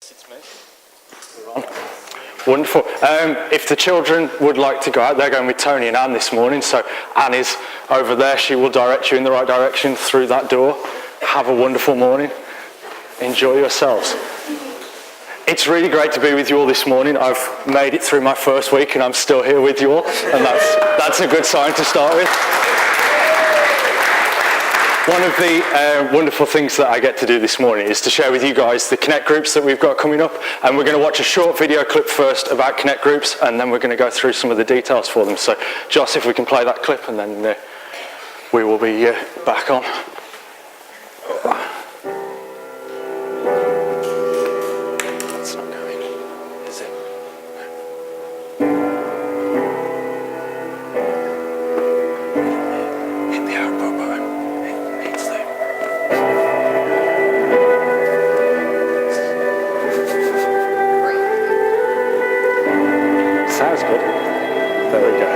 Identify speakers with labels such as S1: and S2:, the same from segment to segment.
S1: It's me. We're on. Wonderful. If the children would like to go out, they're going with Tony and Anne this morning. So Anne is over there. She will direct you in the right direction through that door. Have a wonderful morning. Enjoy yourselves. It's really great to be with you all this morning. I've made it through my first week and I'm still here with you all. And that's a good sign to start with. One of the wonderful things that I get to do this morning is to share with you guys the Connect groups that we've got coming up. And we're going to watch a short video clip first about Connect groups, and then we're going to go through some of the details for them. So, Joss, if we can play that clip, and then we will be back on. That's not going, is it? Hit the output button. Sounds good. There we go.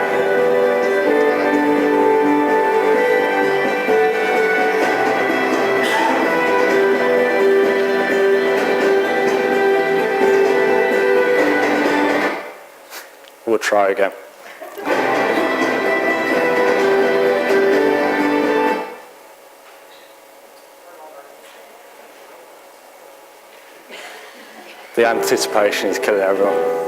S1: We'll try again. The anticipation is killing everyone.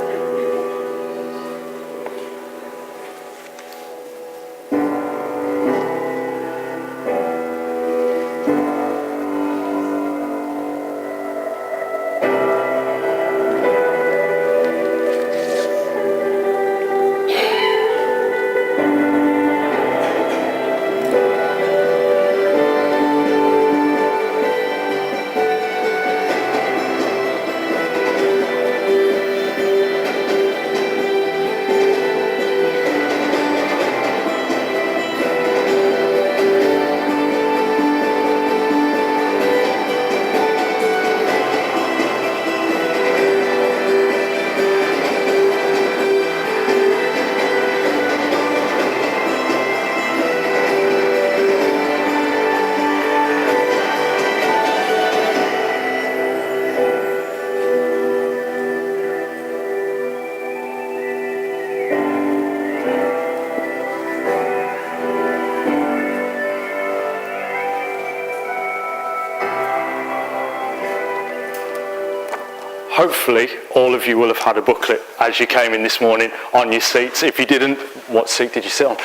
S1: Hopefully, all of you will have had a booklet as you came in this morning on your seats. If you didn't, what seat did you sit on?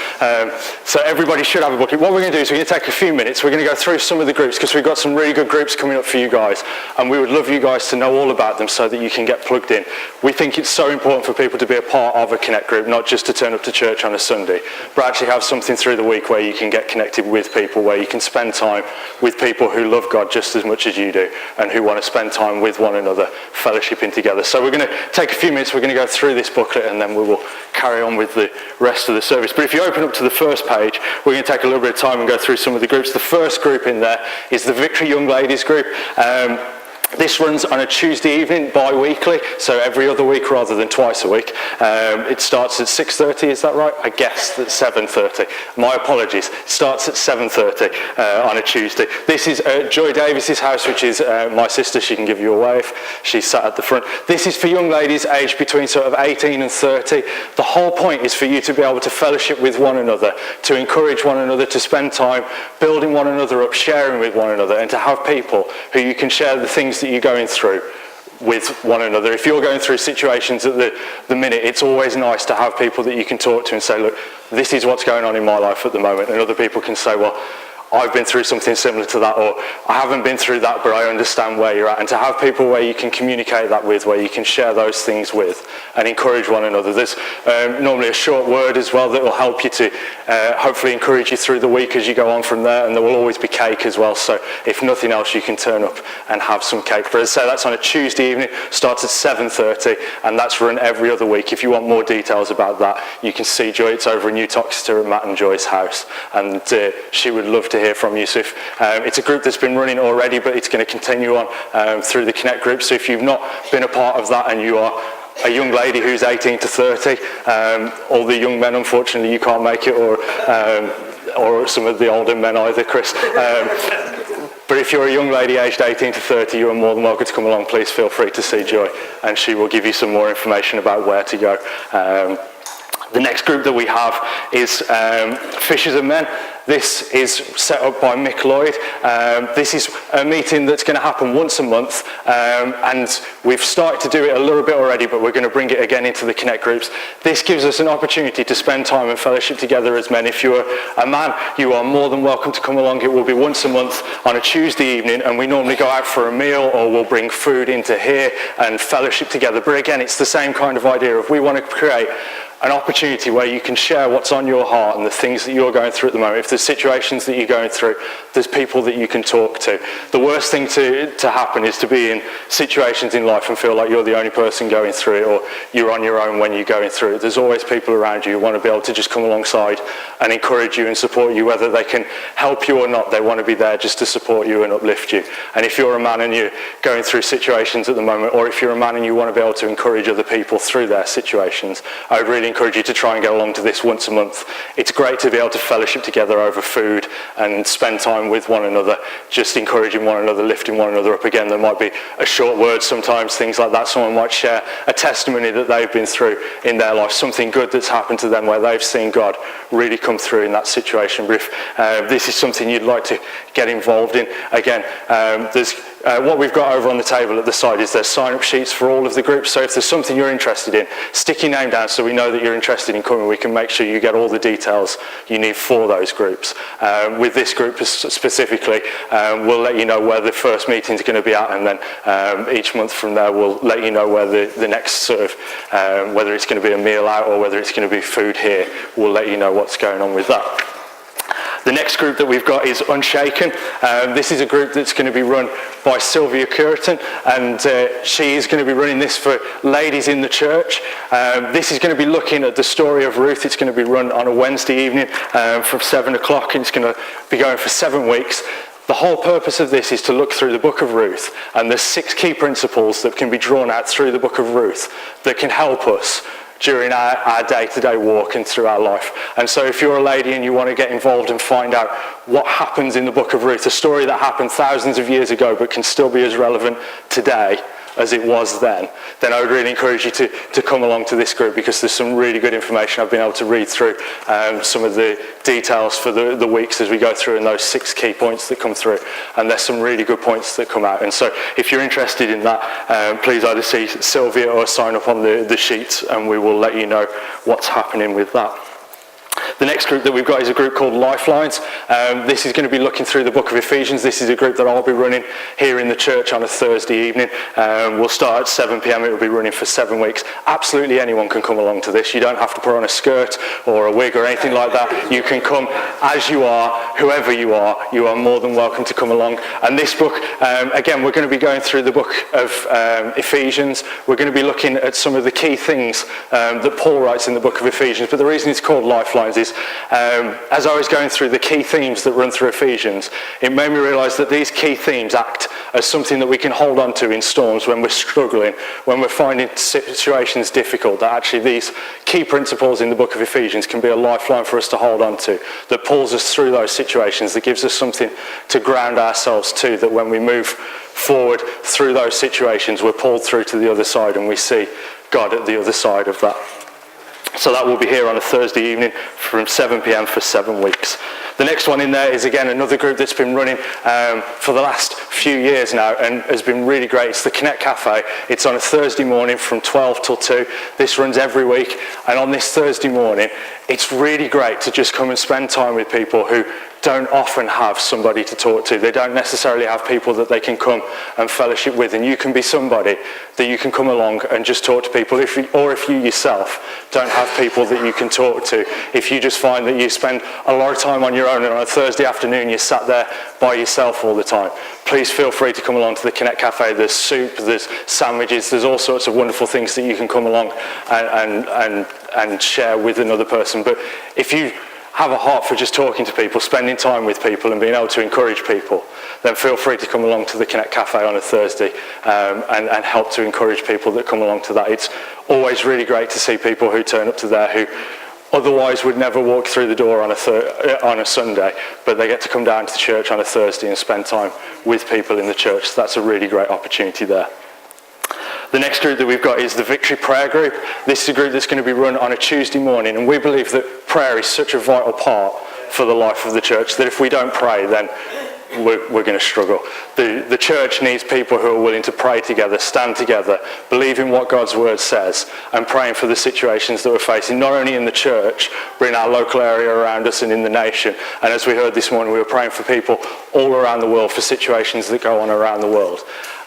S1: So everybody should have a booklet. What we're going to do is we're going to take a few minutes. We're going to go through some of the groups because we've got some really good groups coming up for you guys. And we would love you guys to know all about them so that you can get plugged in. We think it's so important for people to be a part of a Connect group, not just to turn up to church on a Sunday, but actually have something through the week where you can get connected with people, where you can spend time with people who love God just as much as you do and who want to spend time with one another, fellowshipping together. So we're going to take a few minutes, we're going to go through this booklet and then we will carry on with the rest of the service. But if you open up to the first page, we're going to take a little bit of time and go through some of the groups. The first group in there is the Victory Young Ladies group. This runs on a Tuesday evening, bi-weekly, so every other week rather than twice a week. It starts at 6:30, is that right? I guess that's 7:30. My apologies. It starts at 7:30 on a Tuesday. This is Joy Davis's house, which is my sister. She can give you a wave. She's sat at the front. This is for young ladies aged between sort of 18 and 30. The whole point is for you to be able to fellowship with one another, to encourage one another, to spend time building one another up, sharing with one another, and to have people who you can share the things that you're going through with one another. If you're going through situations at the minute, it's always nice to have people that you can talk to and say, look, this is what's going on in my life at the moment. And other people can say, well, I've been through something similar to that, or I haven't been through that, but I understand where you're at. And to have people where you can communicate that with, where you can share those things with and encourage one another. There's normally a short word as well that will help you to hopefully encourage you through the week as you go on from there. And there will always be cake as well. So if nothing else, you can turn up and have some cake. But as I say, that's on a Tuesday evening, starts at 7:30, and that's run every other week. If you want more details about that, you can see Joy. It's over in Uttoxeter at Matt and Joy's house. And she would love to hear from you. So it's a group that's been running already, but it's going to continue on through the Connect group. So if you've not been a part of that and you are a young lady who's 18 to 30, all the young men, unfortunately, you can't make it, or some of the older men either, Chris. But if you're a young lady aged 18 to 30, you are more than welcome to come along. Please feel free to see Joy, and she will give you some more information about where to go. The next group that we have is Fishers of Men. This is set up by Mick Lloyd. This is a meeting that's going to happen once a month, and we've started to do it a little bit already, but we're going to bring it again into the Connect groups. This gives us an opportunity to spend time and fellowship together as men. If you're a man, you are more than welcome to come along. It will be once a month on a Tuesday evening, and we normally go out for a meal, or we'll bring food into here and fellowship together. But again, it's the same kind of idea of we want to create an opportunity where you can share what's on your heart and the things that you're going through at the moment. If there's situations that you're going through, there's people that you can talk to. The worst thing to happen is to be in situations in life and feel like you're the only person going through it, or you're on your own when you're going through it. There's always people around you who want to be able to just come alongside and encourage you and support you, whether they can help you or not. They want to be there just to support you and uplift you. And if you're a man and you're going through situations at the moment, or if you're a man and you want to be able to encourage other people through their situations, I would really encourage you to try and get along to this once a month. It's great to be able to fellowship together over food and spend time with one another, just encouraging one another, lifting one another up. Again, there might be a short word sometimes, things like that. Someone might share a testimony that they've been through in their life, something good that's happened to them where they've seen God really come through in that situation. But if this is something you'd like to get involved in, again, there's what we've got over on the table at the side is there's sign-up sheets for all of the groups. So if there's something you're interested in, stick your name down so we know that you're interested in coming. We can make sure you get all the details you need for those groups. With this group specifically, we'll let you know where the first meeting is going to be at, and then each month from there we'll let you know where the next sort of, whether it's going to be a meal out or whether it's going to be food here. We'll let you know what's going on with that. The next group that we've got is Unshaken. This is a group that's going to be run by Sylvia Curtin, and she is going to be running this for ladies in the church. This is going to be looking at the story of Ruth. It's going to be run on a Wednesday evening from 7 o'clock, and it's going to be going for 7 weeks. The whole purpose of this is to look through the book of Ruth, and there's 6 key principles that can be drawn out through the book of Ruth that can help us during our day-to-day walk and through our life. And so if you're a lady and you want to get involved and find out what happens in the book of Ruth, a story that happened thousands of years ago but can still be as relevant today as it was then I would really encourage you to come along to this group, because there's some really good information. I've been able to read through some of the details for the weeks as we go through, and those 6 key points that come through, and there's some really good points that come out. And so if you're interested in that, please either see Sylvia or sign up on the sheets, and we will let you know what's happening with that. The next group that we've got is a group called Lifelines. This is going to be looking through the book of Ephesians. This is a group that I'll be running here in the church on a Thursday evening. We'll start at 7 p.m. It will be running for 7 weeks. Absolutely anyone can come along to this. You don't have to put on a skirt or a wig or anything like that. You can come as you are, whoever you are more than welcome to come along. And this book, again, we're going to be going through the book of Ephesians. We're going to be looking at some of the key things that Paul writes in the book of Ephesians. But the reason it's called Lifelines is, as I was going through the key themes that run through Ephesians, it made me realise that these key themes act as something that we can hold on to in storms when we're struggling, when we're finding situations difficult, that actually these key principles in the book of Ephesians can be a lifeline for us to hold on to, that pulls us through those situations, that gives us something to ground ourselves to, that when we move forward through those situations, we're pulled through to the other side and we see God at the other side of that. So that will be here on a Thursday evening from 7 p.m. for 7 weeks. The next one in there is, again, another group that's been running for the last few years now and has been really great. It's the Connect Cafe. It's on a Thursday morning from 12 till 2. This runs every week. And on this Thursday morning, it's really great to just come and spend time with people who don't often have somebody to talk to. They don't necessarily have people that they can come and fellowship with, and you can be somebody that you can come along and just talk to people. If you yourself don't have people that you can talk to, if you just find that you spend a lot of time on your own and on a Thursday afternoon you're sat there by yourself all the time, please feel free to come along to the Connect Cafe. There's soup, there's sandwiches, there's all sorts of wonderful things that you can come along and share with another person. But if you have a heart for just talking to people, spending time with people and being able to encourage people, then feel free to come along to the Connect Cafe on a Thursday and help to encourage people that come along to that. It's always really great to see people who turn up to there who otherwise would never walk through the door on a Sunday, but they get to come down to church on a Thursday and spend time with people in the church. So that's a really great opportunity there. The next group that we've got is the Victory Prayer Group. This is a group that's going to be run on a Tuesday morning, and we believe that prayer is such a vital part for the life of the church that if we don't pray, then we're going to struggle. The church needs people who are willing to pray together, stand together, believe in what God's word says, and praying for the situations that we're facing, not only in the church, but in our local area around us and in the nation. And as we heard this morning, we were praying for people all around the world, for situations that go on around the world.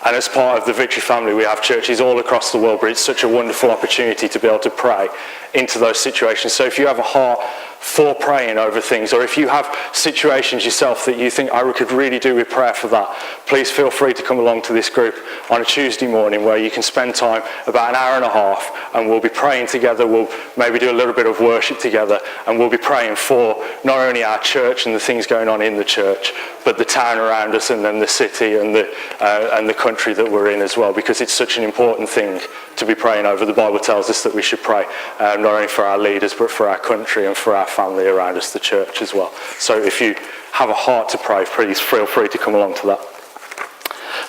S1: And as part of the Victory family, we have churches all across the world, but it's such a wonderful opportunity to be able to pray into those situations. So if you have a heart for praying over things, or if you have situations yourself that you think, I could really do with prayer for that, please feel free to come along to this group on a Tuesday morning where you can spend time, about an hour and a half, and we'll be praying together. We'll maybe do a little bit of worship together, and we'll be praying for not only our church and the things going on in the church, but the town around us, and then the city and the country that we're in as well, because it's such an important thing to be praying over. The Bible tells us that we should pray not only for our leaders, but for our country and for our family around us, the church as well. So if you have a heart to pray, please feel free to come along to that.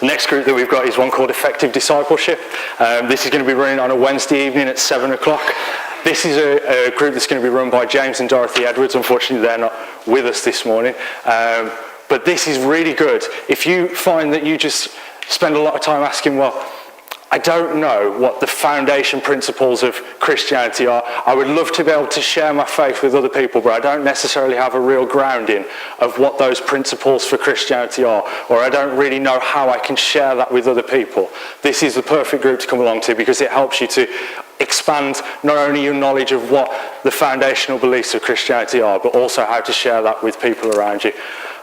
S1: The next group that we've got is one called Effective Discipleship. This is going to be running on a Wednesday evening at 7 o'clock. This is a group that's going to be run by James and Dorothy Edwards. Unfortunately, they're not with us this morning. But this is really good. If you find that you just spend a lot of time asking, well, I don't know what the foundation principles of Christianity are. I would love to be able to share my faith with other people, but I don't necessarily have a real grounding of what those principles for Christianity are, or I don't really know how I can share that with other people. This is the perfect group to come along to, because it helps you to expand not only your knowledge of what the foundational beliefs of Christianity are, but also how to share that with people around you.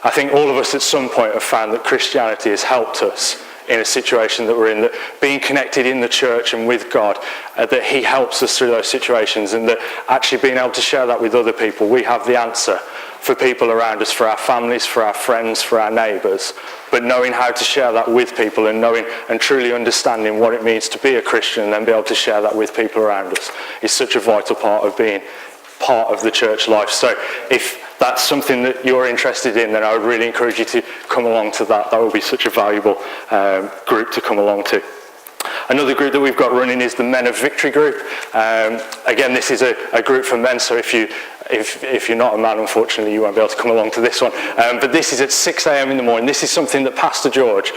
S1: I think all of us at some point have found that Christianity has helped us in a situation that we're in, that being connected in the church and with God, that he helps us through those situations, and that actually being able to share that with other people, we have the answer for people around us, for our families, for our friends, for our neighbours. But knowing how to share that with people, and knowing and truly understanding what it means to be a Christian and then be able to share that with people around us is such a vital part of being part of the church life. So if that's something that you're interested in, then I would really encourage you to come along to that. That would be such a valuable group to come along to. Another group that we've got running is the Men of Victory group. Again, this is a group for men, so if you're not a man, unfortunately, you won't be able to come along to this one. But this is at 6 a.m. in the morning. This is something that Pastor George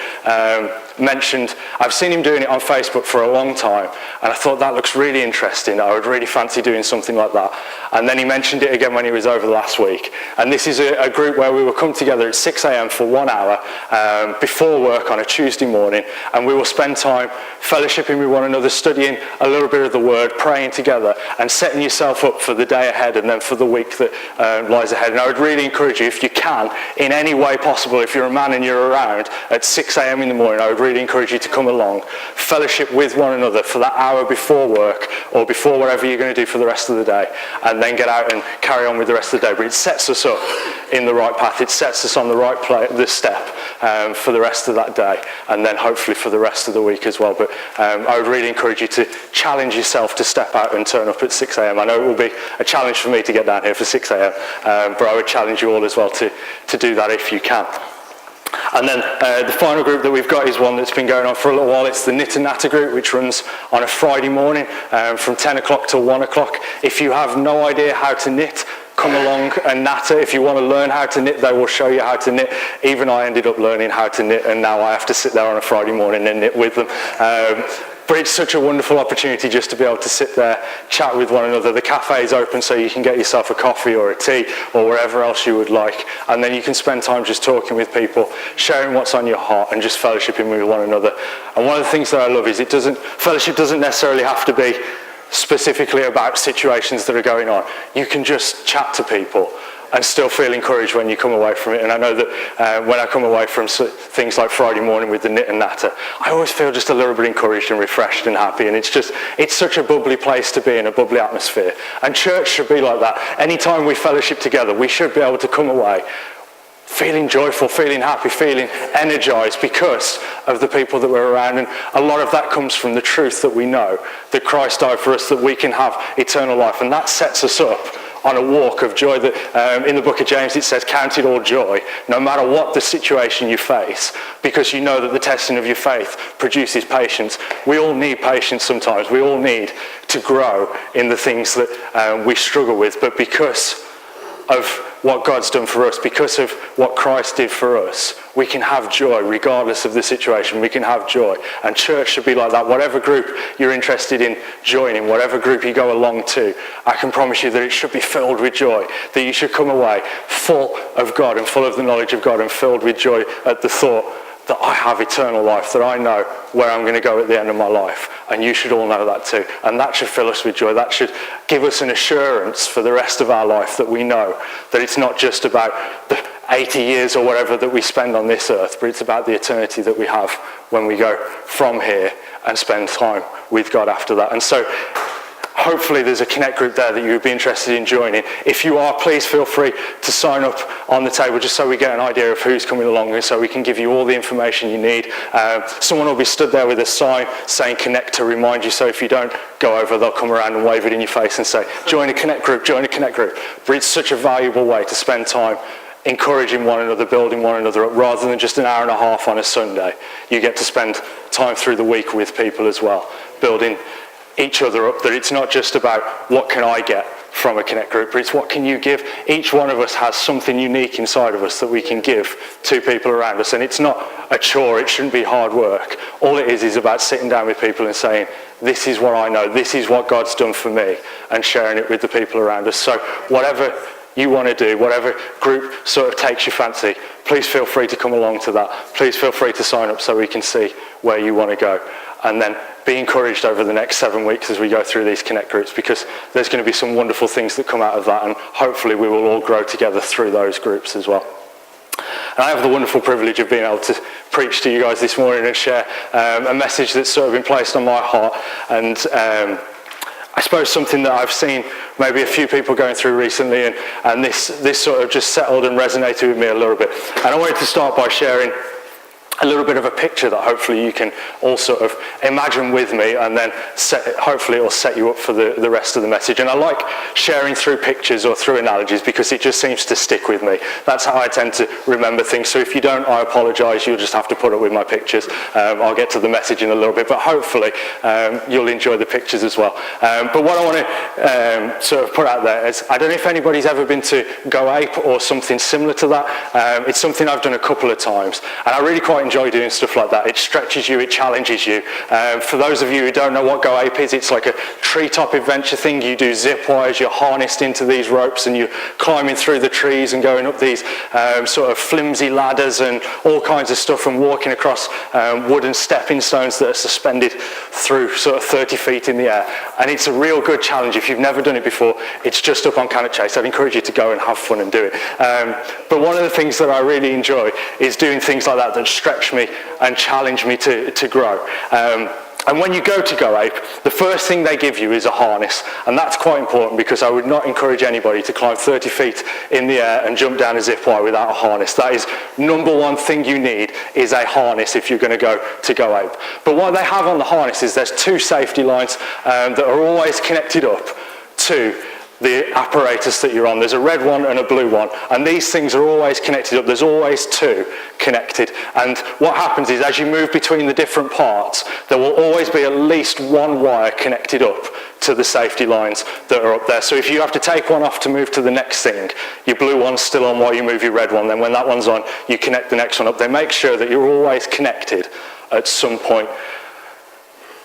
S1: mentioned. I've seen him doing it on Facebook for a long time, and I thought that looks really interesting. I would really fancy doing something like that. And then he mentioned it again when he was over last week. And this is a group where we will come together at 6 a.m. for 1 hour before work on a Tuesday morning, and we will spend time fellowshipping with one another, studying a little bit of the word, praying together, and setting yourself up for the day ahead and then for the week that lies ahead. And I would really encourage you, if you can, in any way possible, if you're a man and you're around at 6 a.m. in the morning, I would really encourage you to come along, fellowship with one another for that hour before work or before whatever you're going to do for the rest of the day, and then get out and carry on with the rest of the day. But it sets us up in the right path. It sets us on the right step for the rest of that day, and then hopefully for the rest of the week as well. But I would really encourage you to challenge yourself to step out and turn up at 6 a.m. I know it will be a challenge for me to get down here for 6 a.m, but I would challenge you all as well to do that if you can. And then the final group that we've got is one that's been going on for a little while. It's the Knit and Natter group, which runs on a Friday morning from 10 o'clock to 1 o'clock. If you have no idea how to knit, come along and natter. If you want to learn how to knit, they will show you how to knit. Even I ended up learning how to knit, and now I have to sit there on a Friday morning and knit with them. But it's such a wonderful opportunity just to be able to sit there, chat with one another. The cafe is open, so you can get yourself a coffee or a tea or wherever else you would like. And then you can spend time just talking with people, sharing what's on your heart, and just fellowshipping with one another. And one of the things that I love is fellowship doesn't necessarily have to be specifically about situations that are going on. You can just chat to people and still feel encouraged when you come away from it. And I know that when I come away from things like Friday morning with the Knit and Natter, I always feel just a little bit encouraged and refreshed and happy. And it's such a bubbly place to be in, a bubbly atmosphere. And church should be like that. Anytime we fellowship together, we should be able to come away feeling joyful, feeling happy, feeling energized because of the people that we're around. And a lot of that comes from the truth that we know, that Christ died for us, that we can have eternal life. And that sets us up on a walk of joy. That in the book of James it says, count it all joy, no matter what the situation you face, because you know that the testing of your faith produces patience. We all need patience sometimes. We all need to grow in the things that we struggle with, but because of what God's done for us, because of what Christ did for us, we can have joy regardless of the situation. We can have joy, and church should be like that. Whatever group you're interested in joining, whatever group you go along to, I can promise you that it should be filled with joy, that you should come away full of God and full of the knowledge of God and filled with joy at the thought that I have eternal life, that I know where I'm going to go at the end of my life. And you should all know that too. And that should fill us with joy. That should give us an assurance for the rest of our life that we know that it's not just about the 80 years or whatever that we spend on this earth, but it's about the eternity that we have when we go from here and spend time with God after that. And so hopefully there's a Connect group there that you would be interested in joining. If you are, please feel free to sign up on the table just so we get an idea of who's coming along and so we can give you all the information you need. Someone will be stood there with a sign saying Connect to remind you, so if you don't go over, they'll come around and wave it in your face and say, join a Connect group, join a Connect group. But it's such a valuable way to spend time encouraging one another, building one another up, rather than just an hour and a half on a Sunday. You get to spend time through the week with people as well, building each other up, that it's not just about what can I get from a Connect group, but it's what can you give. Each one of us has something unique inside of us that we can give to people around us, and it's not a chore, it shouldn't be hard work. All it is about sitting down with people and saying, this is what I know, this is what God's done for me, and sharing it with the people around us. So whatever you want to do, whatever group sort of takes your fancy, please feel free to come along to that. Please feel free to sign up so we can see where you want to go. And then be encouraged over the next 7 weeks as we go through these Connect groups, because there's going to be some wonderful things that come out of that, and hopefully we will all grow together through those groups as well. And I have the wonderful privilege of being able to preach to you guys this morning and share a message that's sort of been placed on my heart, and I suppose something that I've seen maybe a few people going through recently, and this sort of just settled and resonated with me a little bit. And I wanted to start by sharing a little bit of a picture that hopefully you can all sort of imagine with me, and then hopefully it will set you up for the rest of the message. And I like sharing through pictures or through analogies because it just seems to stick with me. That's how I tend to remember things. So if you don't, I apologise. You'll just have to put up with my pictures. I'll get to the message in a little bit, but hopefully you'll enjoy the pictures as well. But what I want to sort of put out there is, I don't know if anybody's ever been to Go Ape or something similar to that. It's something I've done a couple of times, and I really quite enjoy doing stuff like that. It stretches you, it challenges you. For those of you who don't know what Go Ape is, it's like a treetop adventure thing. You do zip wires, you're harnessed into these ropes, and you're climbing through the trees and going up these sort of flimsy ladders and all kinds of stuff, and walking across wooden stepping stones that are suspended through sort of 30 feet in the air. And it's a real good challenge. If you've never done it before, it's just up on Cannock Chase. I'd encourage you to go and have fun and do it. But one of the things that I really enjoy is doing things like that stretch me and challenge me to grow. And when you go to Go Ape, the first thing they give you is a harness. And that's quite important, because I would not encourage anybody to climb 30 feet in the air and jump down a zip wire without a harness. That is number one thing you need, is a harness if you're going to go to Go Ape. But what they have on the harness is there's two safety lines that are always connected up to the apparatus that you're on. There's a red one and a blue one, and these things are always connected up. There's always two connected, and what happens is, as you move between the different parts, there will always be at least one wire connected up to the safety lines that are up there. So if you have to take one off to move to the next thing, your blue one's still on while you move your red one. Then when that one's on, you connect the next one up. They make sure that you're always connected at some point.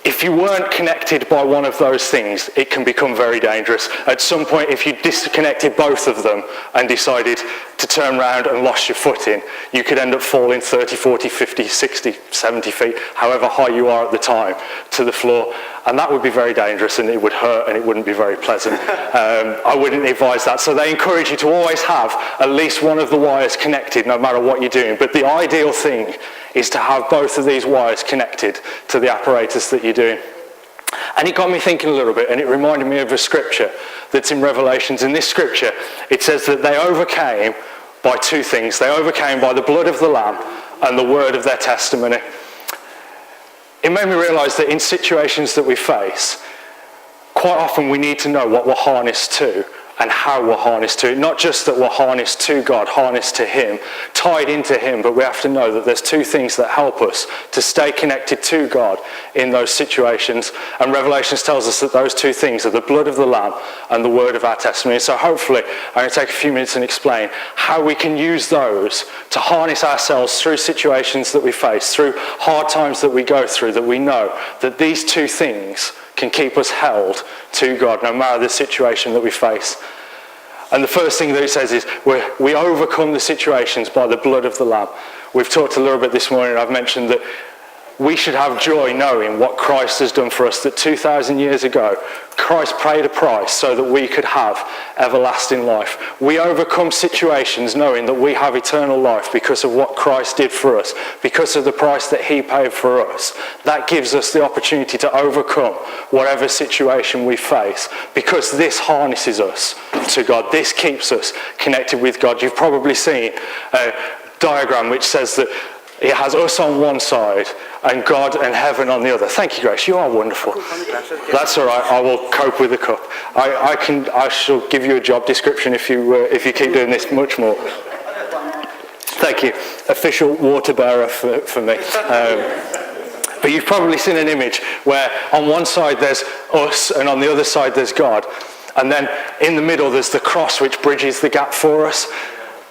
S1: If you weren't connected by one of those things, it can become very dangerous. At some point, if you disconnected both of them and decided to turn around and lost your footing, you could end up falling 30, 40, 50, 60, 70 feet, however high you are at the time, to the floor. And that would be very dangerous, and it would hurt, and it wouldn't be very pleasant. I wouldn't advise that. So they encourage you to always have at least one of the wires connected, no matter what you're doing. But the ideal thing is to have both of these wires connected to the apparatus that you're doing. And it got me thinking a little bit, and it reminded me of a scripture that's in Revelations. In this scripture, it says that they overcame by two things. They overcame by the blood of the Lamb and the word of their testimony. It made me realise that in situations that we face, quite often we need to know what we're harnessed to and how we're harnessed to it. Not just that we're harnessed to God, harnessed to him, tied into him, but we have to know that there's two things that help us to stay connected to God in those situations. And Revelation tells us that those two things are the blood of the Lamb and the word of our testimony. So hopefully I'm going to take a few minutes and explain how we can use those to harness ourselves through situations that we face, through hard times that we go through, that we know that these two things can keep us held to God no matter the situation that we face. And the first thing that it says is we overcome the situations by the blood of the Lamb. We've talked a little bit this morning. I've mentioned that we should have joy knowing what Christ has done for us, that 2,000 years ago, Christ paid a price so that we could have everlasting life. We overcome situations knowing that we have eternal life because of what Christ did for us, because of the price that he paid for us. That gives us the opportunity to overcome whatever situation we face, because this harnesses us to God. This keeps us connected with God. You've probably seen a diagram which says that it has us on one side and God and heaven on the other. Thank you, Grace. You are wonderful. That's all right. I will cope with the cup. I shall give you a job description if you keep doing this much more. Thank you. Official water bearer for me. But you've probably seen an image where on one side there's us and on the other side there's God. And then in the middle there's the cross which bridges the gap for us.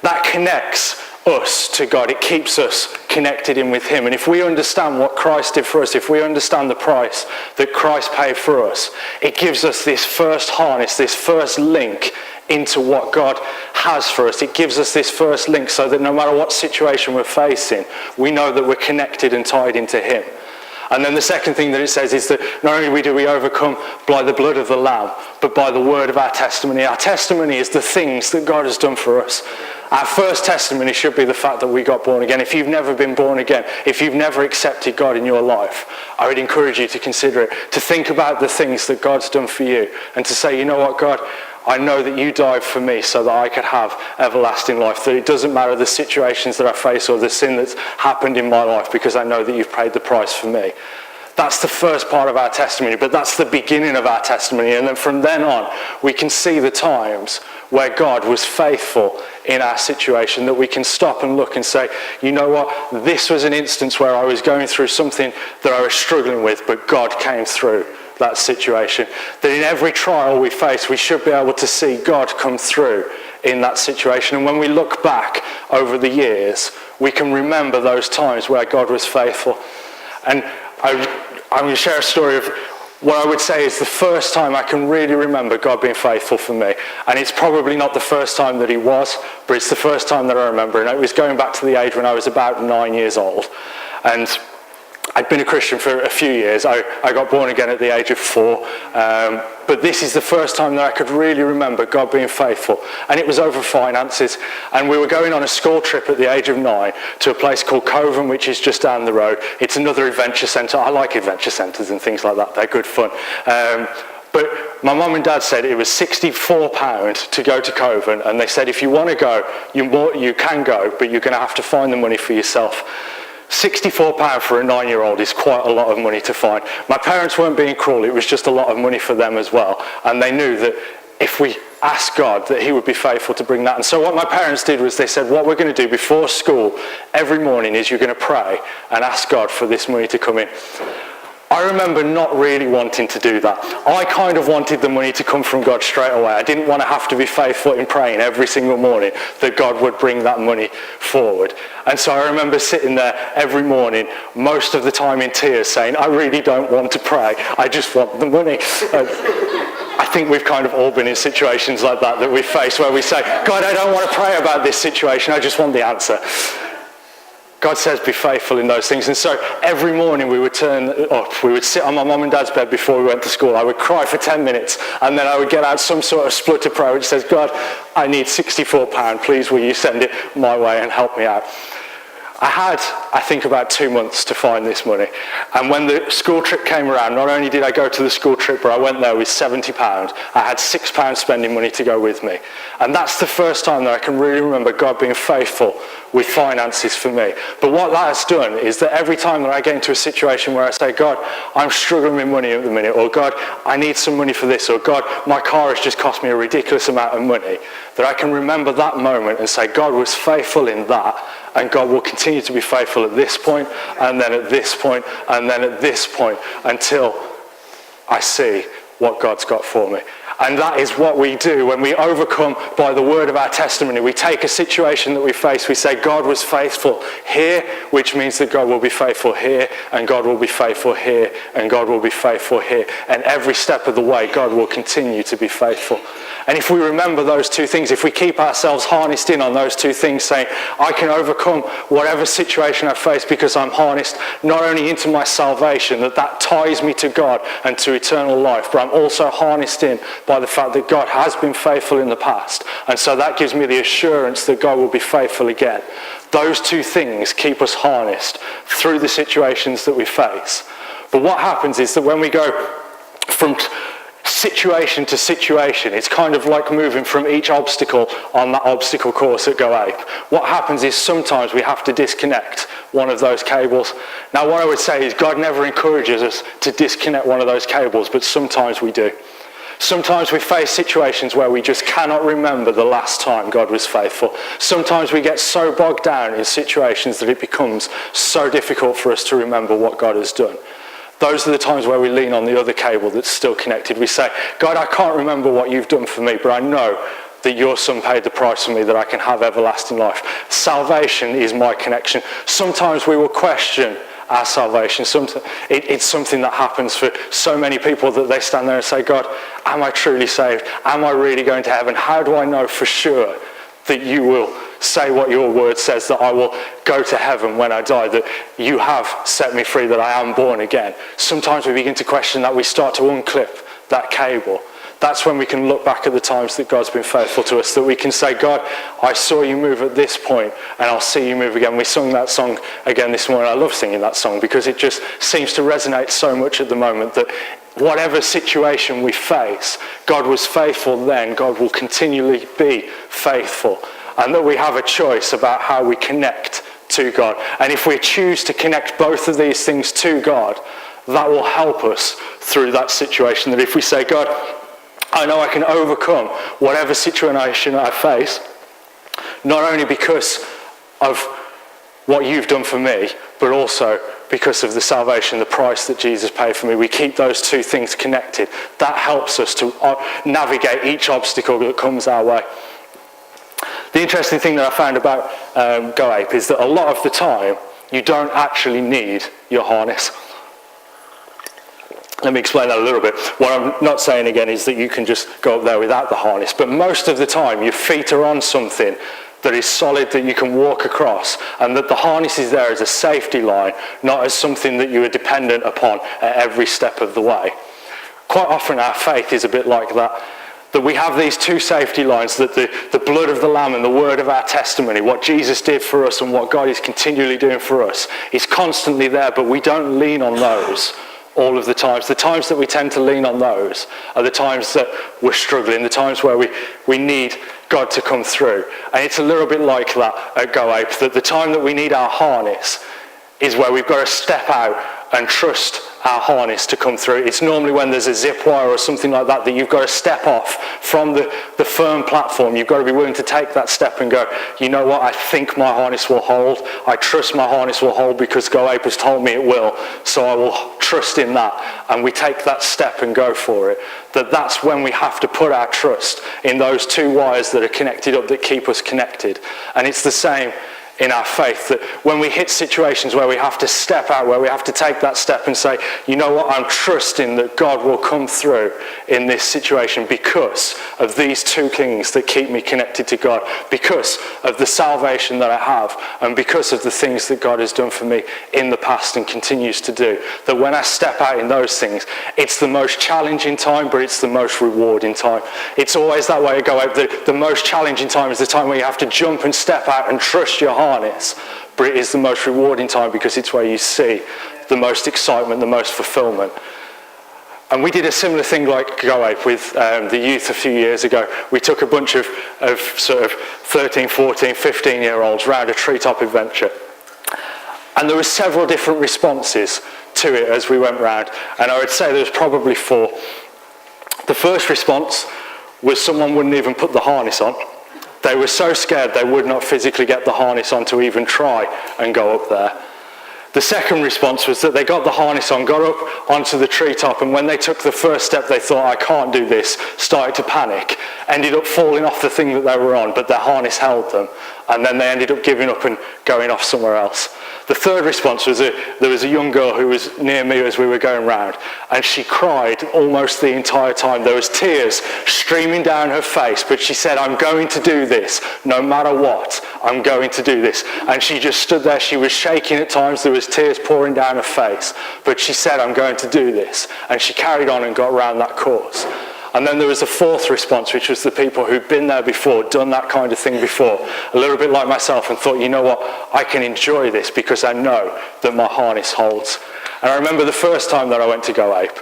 S1: That connects us to God. It keeps us connected in with him. And if we understand what Christ did for us, if we understand the price that Christ paid for us, it gives us this first harness, this first link into what God has for us. It gives us this first link so that no matter what situation we're facing, we know that we're connected and tied into him. And then the second thing that it says is that not only do we overcome by the blood of the Lamb, but by the word of our testimony. Our testimony is the things that God has done for us. Our first testimony should be the fact that we got born again. If you've never been born again, if you've never accepted God in your life, I would encourage you to consider it, to think about the things that God's done for you, and to say, you know what, God, I know that you died for me so that I could have everlasting life, that it doesn't matter the situations that I face or the sin that's happened in my life, because I know that you've paid the price for me. That's the first part of our testimony, but that's the beginning of our testimony. And then from then on, we can see the times where God was faithful in our situation, that we can stop and look and say, you know what, this was an instance where I was going through something that I was struggling with, but God came through that situation. That in every trial we face, we should be able to see God come through in that situation. And when we look back over the years, we can remember those times where God was faithful. And I'm going to share a story of what I would say is the first time I can really remember God being faithful for me. And it's probably not the first time that he was, but it's the first time that I remember. And it was going back to the age when I was about 9 years old. And I'd been a Christian for a few years. I got born again at the age of 4. But this is the first time that I could really remember God being faithful. And it was over finances. And we were going on a school trip at the age of 9 to a place called Coven, which is just down the road. It's another adventure centre. I like adventure centres and things like that. They're good fun. But my mum and dad said it was £64 to go to Coven. And they said, if you want to go, you can go, but you're going to have to find the money for yourself. £64 for a 9-year-old is quite a lot of money to find. My parents weren't being cruel, it was just a lot of money for them as well. And they knew that if we asked God, that he would be faithful to bring that. And so what my parents did was they said, what we're going to do before school every morning is you're going to pray and ask God for this money to come in. I remember not really wanting to do that. I kind of wanted the money to come from God straight away. I didn't want to have to be faithful in praying every single morning that God would bring that money forward. And so I remember sitting there every morning, most of the time in tears, saying, I really don't want to pray. I just want the money. I think we've kind of all been in situations like that we face, where we say, God, I don't want to pray about this situation. I just want the answer. God says be faithful in those things. And so every morning we would turn up, we would sit on my mum and dad's bed before we went to school. I would cry for 10 minutes and then I would get out some sort of splutter prayer which says, God, I need £64. Please will you send it my way and help me out. I had, I think, about 2 months to find this money. And when the school trip came around, not only did I go to the school trip, but I went there with £70. I had £6 spending money to go with me. And that's the first time that I can really remember God being faithful with finances for me. But what that has done is that every time that I get into a situation where I say, God, I'm struggling with money at the minute, or God, I need some money for this, or God, my car has just cost me a ridiculous amount of money, that I can remember that moment and say, God was faithful in that, and God will continue to be faithful at this point, and then at this point, and then at this point, until I see what God's got for me. And that is what we do when we overcome by the word of our testimony. We take a situation that we face, we say God was faithful here, which means that God will be faithful here, and God will be faithful here, and God will be faithful here. And every step of the way, God will continue to be faithful. And if we remember those two things, if we keep ourselves harnessed in on those two things, saying, I can overcome whatever situation I face because I'm harnessed not only into my salvation, that ties me to God and to eternal life, but I'm also harnessed in by the fact that God has been faithful in the past. And so that gives me the assurance that God will be faithful again. Those two things keep us harnessed through the situations that we face. But what happens is that when we go from situation to situation, it's kind of like moving from each obstacle on that obstacle course at Go Ape. What happens is sometimes we have to disconnect one of those cables. Now what I would say is God never encourages us to disconnect one of those cables, but sometimes we do. Sometimes we face situations where we just cannot remember the last time God was faithful. Sometimes we get so bogged down in situations that it becomes so difficult for us to remember what God has done. Those are the times where we lean on the other cable that's still connected. We say, God, I can't remember what you've done for me, but I know that your son paid the price for me, that I can have everlasting life. Salvation is my connection. Sometimes we will question our salvation. It's something that happens for so many people that they stand there and say, God, am I truly saved? Am I really going to heaven? How do I know for sure that you will say what your word says, that I will go to heaven when I die, that you have set me free, that I am born again? Sometimes we begin to question that. We start to unclip that cable. That's when we can look back at the times that God's been faithful to us, that we can say, God, I saw you move at this point, and I'll see you move again. We sung that song again this morning. I love singing that song because it just seems to resonate so much at the moment, that whatever situation we face, God was faithful then, God will continually be faithful, and that we have a choice about how we connect to God. And if we choose to connect both of these things to God, that will help us through that situation. That if we say, God, I know I can overcome whatever situation I face, not only because of what you've done for me, but also because of the salvation, the price that Jesus paid for me. We keep those two things connected. That helps us to navigate each obstacle that comes our way. The interesting thing that I found about Go Ape is that a lot of the time, you don't actually need your harness. Let me explain that a little bit. What I'm not saying again is that you can just go up there without the harness, but most of the time your feet are on something that is solid, that you can walk across, and that the harness is there as a safety line, not as something that you are dependent upon at every step of the way. Quite often our faith is a bit like that. That we have these two safety lines, that the blood of the Lamb and the word of our testimony, what Jesus did for us and what God is continually doing for us, is constantly there, but we don't lean on those all of the times. The times that we tend to lean on those are the times that we're struggling, the times where we need God to come through. And it's a little bit like that at Go Ape, that the time that we need our harness is where we've got to step out and trust our harness to come through. It's normally when there's a zip wire or something like that, that you've got to step off from the firm platform. You've got to be willing to take that step and go, you know what, I think my harness will hold. I trust my harness will hold because Go Ape has told me it will. So I will trust in that. And we take that step and go for it. That's when we have to put our trust in those two wires that are connected up, that keep us connected. And it's the same in our faith, that when we hit situations where we have to step out, where we have to take that step and say, you know what, I'm trusting that God will come through in this situation because of these two things that keep me connected to God, because of the salvation that I have, and because of the things that God has done for me in the past and continues to do. That when I step out in those things, it's the most challenging time, but it's the most rewarding time. It's always that way. I go out, the most challenging time is the time where you have to jump and step out and trust your heart harness, but it is the most rewarding time because it's where you see the most excitement, the most fulfillment. And we did a similar thing like Go Ape with the youth a few years ago. We took a bunch of sort of 13, 14, 15-year-olds round a treetop adventure. And there were several different responses to it as we went round. And I would say there was probably 4. The first response was someone wouldn't even put the harness on. They were so scared they would not physically get the harness on to even try and go up there. The second response was that they got the harness on, got up onto the treetop, and when they took the first step they thought, I can't do this, started to panic, ended up falling off the thing that they were on, but their harness held them, and then they ended up giving up and going off somewhere else. The third response was there was a young girl who was near me as we were going round, and she cried almost the entire time. There was tears streaming down her face, but she said, I'm going to do this, no matter what, I'm going to do this. And she just stood there, she was shaking at times, there was tears pouring down her face, but she said, I'm going to do this. And she carried on and got around that course. And then there was a fourth response, which was the people who'd been there before, done that kind of thing before, a little bit like myself, and thought, you know what, I can enjoy this because I know that my harness holds. And I remember the first time that I went to Go Ape,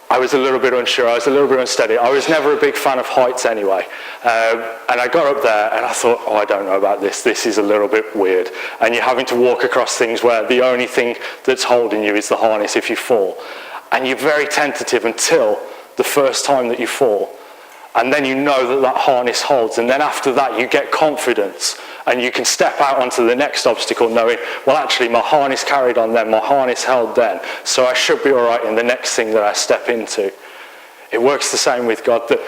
S1: I was a little bit unsure, I was a little bit unsteady. I was never a big fan of heights anyway. And I got up there and I thought, oh, I don't know about this. This is a little bit weird. And you're having to walk across things where the only thing that's holding you is the harness if you fall. And you're very tentative until the first time that you fall, and then you know that that harness holds, and then after that you get confidence and you can step out onto the next obstacle knowing, well, actually my harness carried on then, my harness held then, so I should be all right in the next thing that I step into. It works the same with God, that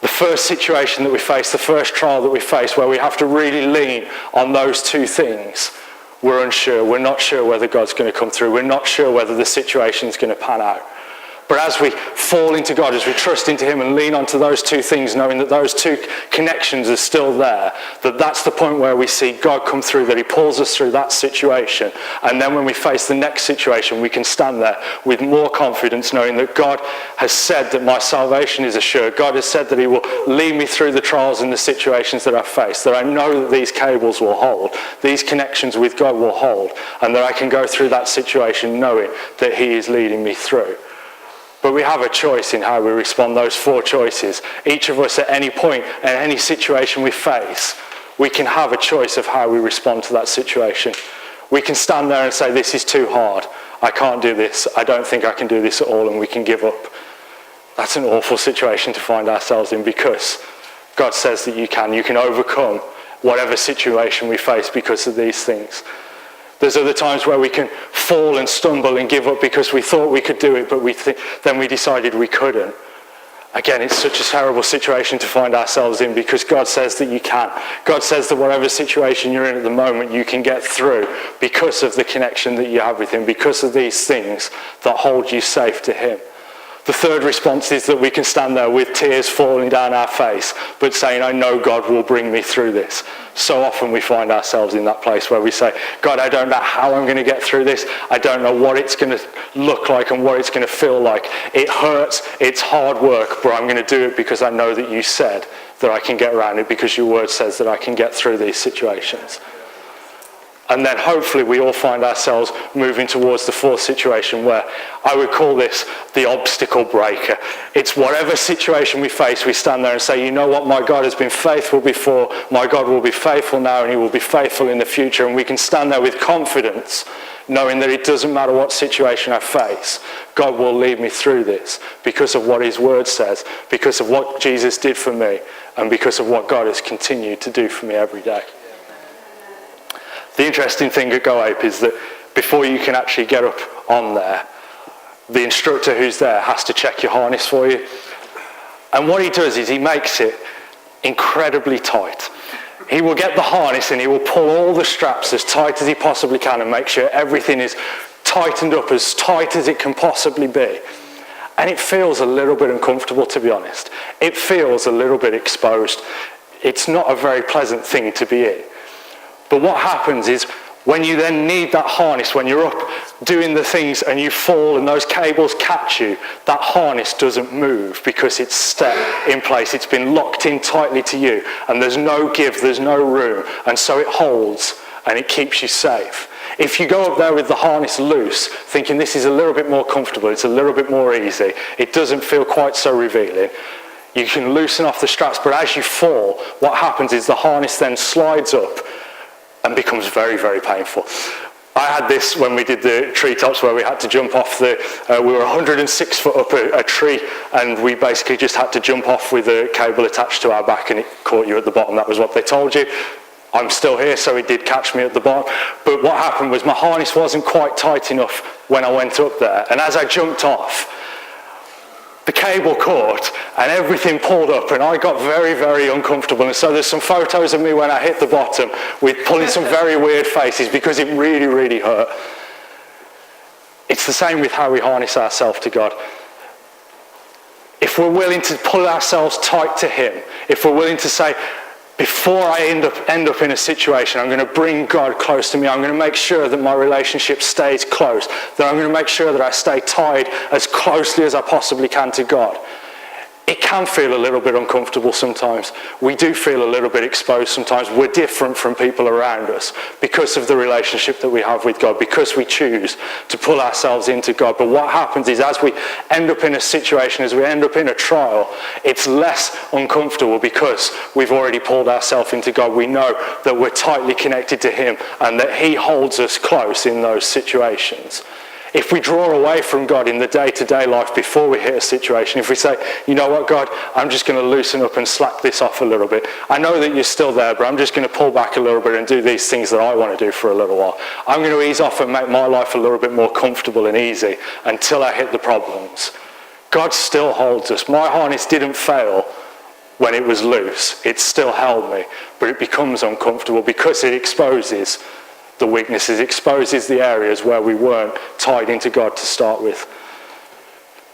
S1: the first situation that we face, the first trial that we face, where we have to really lean on those two things, we're unsure, we're not sure whether God's going to come through, we're not sure whether the situation's going to pan out. But as we fall into God, as we trust into Him and lean onto those two things, knowing that those two connections are still there, that's the point where we see God come through, that He pulls us through that situation. And then when we face the next situation, we can stand there with more confidence, knowing that God has said that my salvation is assured. God has said that He will lead me through the trials and the situations that I face, that I know that these cables will hold, these connections with God will hold, and that I can go through that situation knowing that He is leading me through. But we have a choice in how we respond, those 4 choices. Each of us at any point, in any situation we face, we can have a choice of how we respond to that situation. We can stand there and say, this is too hard, I can't do this, I don't think I can do this at all, and we can give up. That's an awful situation to find ourselves in, because God says that you can overcome whatever situation we face because of these things. There's other times where we can fall and stumble and give up because we thought we could do it, but then we decided we couldn't. Again, it's such a terrible situation to find ourselves in, because God says that you can. God says that whatever situation you're in at the moment, you can get through because of the connection that you have with Him, because of these things that hold you safe to Him. The third response is that we can stand there with tears falling down our face, but saying, I know God will bring me through this. So often we find ourselves in that place where we say, God, I don't know how I'm going to get through this. I don't know what it's going to look like and what it's going to feel like. It hurts, it's hard work, but I'm going to do it because I know that you said that I can get around it, because your word says that I can get through these situations. And then hopefully we all find ourselves moving towards the fourth situation, where I would call this the obstacle breaker. It's whatever situation we face, we stand there and say, you know what, my God has been faithful before, my God will be faithful now, and He will be faithful in the future. And we can stand there with confidence, knowing that it doesn't matter what situation I face, God will lead me through this because of what His word says, because of what Jesus did for me, and because of what God has continued to do for me every day. The interesting thing at Go Ape is that before you can actually get up on there, the instructor who's there has to check your harness for you. And what he does is he makes it incredibly tight. He will get the harness and he will pull all the straps as tight as he possibly can and make sure everything is tightened up as tight as it can possibly be. And it feels a little bit uncomfortable, to be honest. It feels a little bit exposed. It's not a very pleasant thing to be in. But what happens is, when you then need that harness, when you're up doing the things and you fall and those cables catch you, that harness doesn't move because it's set in place. It's been locked in tightly to you, and there's no give, there's no room, and so it holds and it keeps you safe. If you go up there with the harness loose, thinking this is a little bit more comfortable, it's a little bit more easy, it doesn't feel quite so revealing, you can loosen off the straps, but as you fall, what happens is the harness then slides up and becomes very, very painful. I had this when we did the treetops where we had to jump off we were 106 foot up a tree, and we basically just had to jump off with a cable attached to our back, and it caught you at the bottom. That was what they told you. I'm still here, so it did catch me at the bottom. But what happened was my harness wasn't quite tight enough when I went up there, and as I jumped off, the cable caught and everything pulled up, and I got very, very uncomfortable. And so there's some photos of me when I hit the bottom with pulling some very weird faces because it really, really hurt. It's the same with how we harness ourselves to God. If we're willing to pull ourselves tight to him, if we're willing to say, before I end up in a situation, I'm going to bring God close to me. I'm going to make sure that my relationship stays close. That I'm going to make sure that I stay tied as closely as I possibly can to God. It can feel a little bit uncomfortable sometimes. We do feel a little bit exposed sometimes. We're different from people around us because of the relationship that we have with God, because we choose to pull ourselves into God. But what happens is as we end up in a situation, as we end up in a trial, it's less uncomfortable because we've already pulled ourselves into God. We know that we're tightly connected to him and that he holds us close in those situations. If we draw away from God in the day-to-day life before we hit a situation, if we say, you know what, God, I'm just going to loosen up and slack this off a little bit. I know that you're still there, but I'm just going to pull back a little bit and do these things that I want to do for a little while. I'm going to ease off and make my life a little bit more comfortable and easy until I hit the problems. God still holds us. My harness didn't fail when it was loose. It still held me, but it becomes uncomfortable because it exposes the weaknesses, exposes the areas where we weren't tied into God to start with.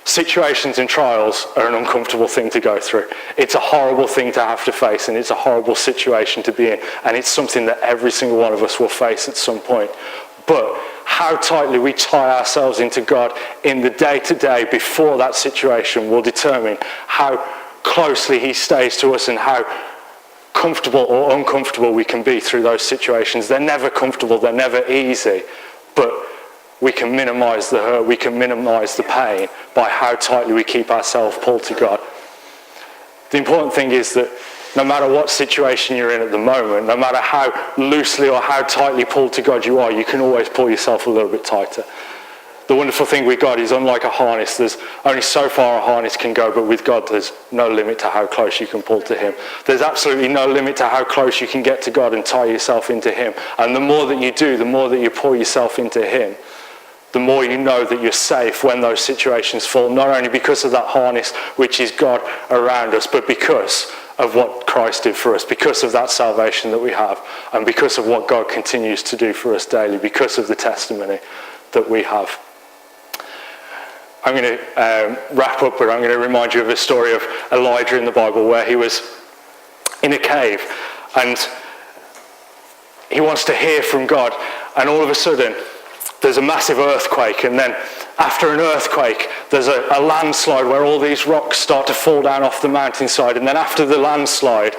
S1: Situations and trials are an uncomfortable thing to go through. It's a horrible thing to have to face, and it's a horrible situation to be in, and it's something that every single one of us will face at some point. But how tightly we tie ourselves into God in the day-to-day before that situation will determine how closely he stays to us and how comfortable or uncomfortable we can be through those situations. They're never comfortable, they're never easy, but we can minimize the hurt, we can minimize the pain by how tightly we keep ourselves pulled to God. The important thing is that no matter what situation you're in at the moment, no matter how loosely or how tightly pulled to God you are, you can always pull yourself a little bit tighter. The wonderful thing with God is, unlike a harness, there's only so far a harness can go, but with God there's no limit to how close you can pull to him. There's absolutely no limit to how close you can get to God and tie yourself into him. And the more that you do, the more that you pull yourself into him, the more you know that you're safe when those situations fall, not only because of that harness, which is God around us, but because of what Christ did for us, because of that salvation that we have, and because of what God continues to do for us daily, because of the testimony that we have. I'm going to wrap up, but I'm going to remind you of a story of Elijah in the Bible where he was in a cave and he wants to hear from God, and all of a sudden there's a massive earthquake, and then after an earthquake there's a landslide where all these rocks start to fall down off the mountainside, and then after the landslide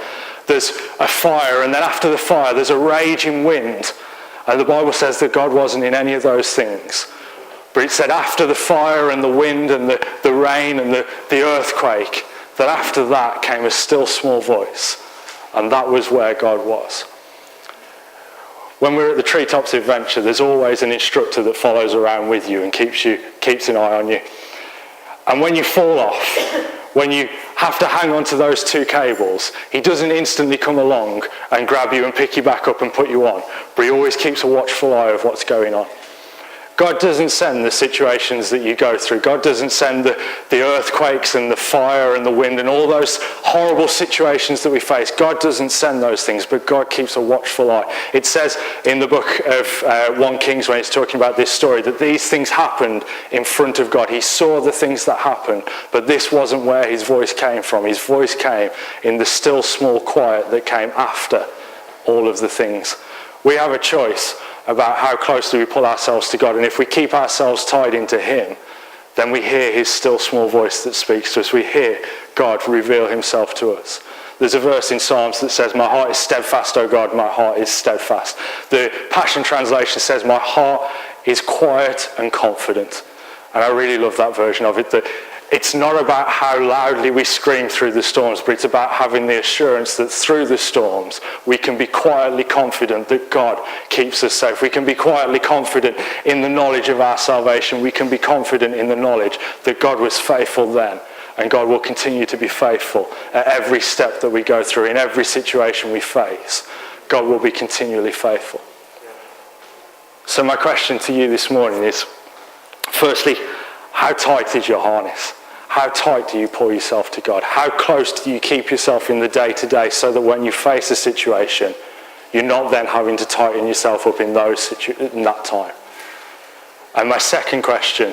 S1: there's a fire, and then after the fire there's a raging wind. And the Bible says that God wasn't in any of those things. But it said after the fire and the wind and the rain and the earthquake, that after that came a still small voice. And that was where God was. When we're at the Treetops Adventure, there's always an instructor that follows around with you and keeps an eye on you. And when you fall off, when you have to hang on to those two cables, he doesn't instantly come along and grab you and pick you back up and put you on, but he always keeps a watchful eye of what's going on. God doesn't send the situations that you go through. God doesn't send the earthquakes and the fire and the wind and all those horrible situations that we face. God doesn't send those things, but God keeps a watchful eye. It says in the book of 1 Kings, when it's talking about this story, that these things happened in front of God. He saw the things that happened, but this wasn't where his voice came from. His voice came in the still small quiet that came after all of the things. We have a choice about how closely we pull ourselves to God, and if we keep ourselves tied into him, then we hear his still small voice that speaks to us. We hear God reveal himself to us. There's a verse in Psalms that says, my heart is steadfast, O God, my heart is steadfast. The Passion Translation says, my heart is quiet and confident. And I really love that version of it, that it's not about how loudly we scream through the storms, but it's about having the assurance that through the storms, we can be quietly confident that God keeps us safe. We can be quietly confident in the knowledge of our salvation. We can be confident in the knowledge that God was faithful then, and God will continue to be faithful at every step that we go through, in every situation we face. God will be continually faithful. So my question to you this morning is, firstly, how tight is your harness? How tight do you pull yourself to God? How close do you keep yourself in the day-to-day so that when you face a situation, you're not then having to tighten yourself up in that time? And my second question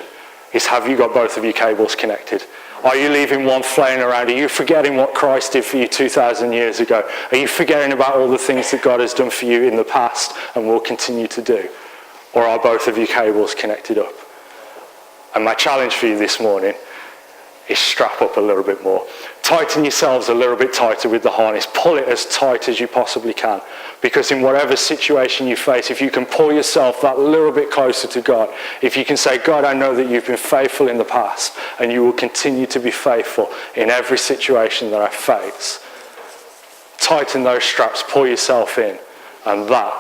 S1: is, have you got both of your cables connected? Are you leaving one flaying around? Are you forgetting what Christ did for you 2,000 years ago? Are you forgetting about all the things that God has done for you in the past and will continue to do? Or are both of your cables connected up? And my challenge for you this morning is strap up a little bit more. Tighten yourselves a little bit tighter with the harness. Pull it as tight as you possibly can. Because in whatever situation you face, if you can pull yourself that little bit closer to God, if you can say, God, I know that you've been faithful in the past and you will continue to be faithful in every situation that I face. Tighten those straps, pull yourself in, and that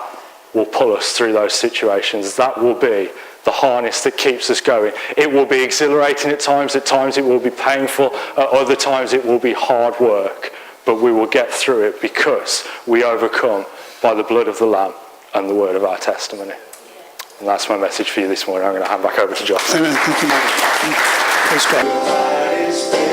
S1: will pull us through those situations. That will be the harness that keeps us going. It will be exhilarating at times it will be painful, at other times it will be hard work, but we will get through it because we overcome by the blood of the Lamb and the word of our testimony. And that's my message for you this morning. I'm going to hand back over to Josh.
S2: Amen. Thank you, Mike. Praise God.